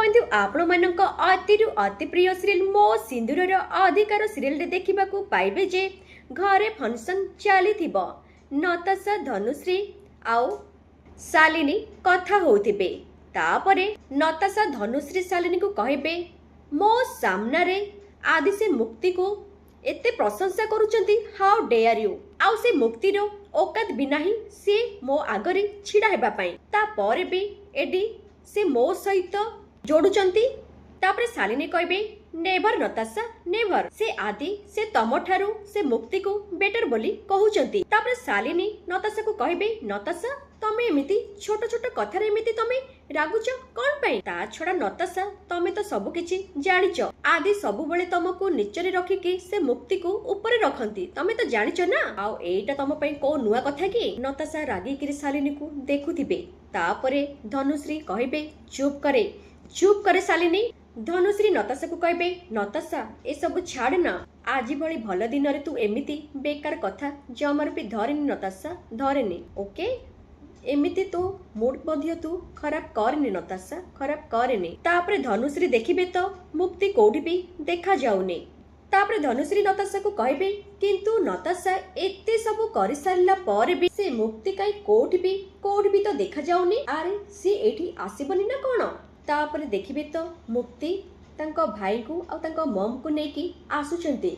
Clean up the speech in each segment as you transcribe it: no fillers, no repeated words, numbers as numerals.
बंधु आपण मानक अतिरु अति प्रिय सीरियल मो सिंदूरर अधिकार सीरियल रे देखिबाकू पाइबे जे घरे फंक्शन चली नताशा धनुश्री आउ शालिनी कथा होतिबे। तापरे नताशा धनुश्री शालिनी को कहबे मो सामना रे आदि से मुक्ति को एते प्रशंसा करूचंती हाउ डेयर यू आउ से मुक्तिर औकात बिना ही से मो आगरे छिड़ा हेबा पई तापरे भी एडी से मो सहित जोड़ुचंती। तापरे शालिनी कहबे नेवर नताशा नेवर से आदि से तमठारू से मुक्ति को बेटर बोली कहउचंती। तापरे शालिनी नताशा को कहबे नताशा तमे एमिति छोट छोट कथा रे एमिति तमे रागुच कोन पई ता छडा नताशा तमे तो सब किछि जानिच आदि सब बळे तमको निचरे रखी के से मुक्ति को ऊपर रखंती तमे तो जानिच ना आउ एटा तम पई को नुआ कथा की नताशा रागी किरि शालिनी को देखुथिबे। तापरे धनुश्री कहबे चुप करे शालिनी। धनुश्री नताशा को कहबे नताशा ए सब छाड़ ना आज भली भल दिन रे तू एमिति बेकार कथा जमर भी धरेनी नताशा धरेनी ओके एमिति तो मूड मध्य तू खराब करनी नताशा खराब करनी। तापरे धनुश्री देखिबे तो मुक्ति कोठी भी देखा जाउनी। तापरे धनुश्री नताशा को कहबे किंतु नताशा एते सब करि सारला पर भी से मुक्ति काई कोठी भी तो देखा जाउनी आरे से एठी आसीबनी ना कोन। तापरे देखिबे तो मुक्ति तांको भाई को आ तांको मम को नेकी आसुचंती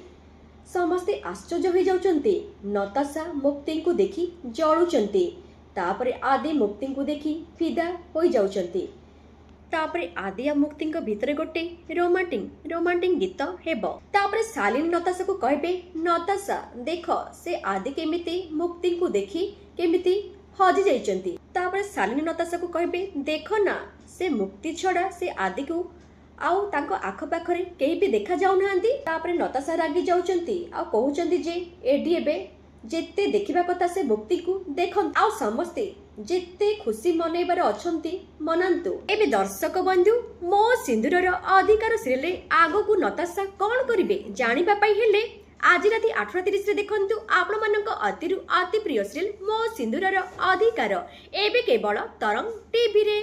समस्ते आश्चर्य हो जाउचंती। नताशा मुक्ति को देखी जळुचंती तापरे आदि मुक्ति को देखी फिदा हो जाउचंती। तापरे आदि आ मुक्ति भितर गोटे रोमांटिक गीत हेबो। तापरे शालिनी नताशा को कहबे नताशा देख से आदि केमिति मुक्ति को देखी केमिति हजि जाइचंती। तापरे शालिनी नताशा को कहबे देख ना से मुक्ति छड़ा से आदि को आउ तांको आख पाखरे केही भी देखा जाउ नांती। तापरे नताशा रागी जाउचंती आ कहउचंती जे एडी एबे जेते देखिबा कथा से मुक्ति को देखन आउ समस्ते जेते खुशी मनैबार अछंती मनांतु। एबे दर्शक बंधु मो सिंदूरर अधिकार सीरियल आगो को नताशा कोन करिवे जानिबा पई हेले आज राति 8:30 रे देखंतु आपण मानक अतिरु अति प्रिय सीरियल मो सिंदूरर अधिकार एबे केवल तरंग टीवी रे।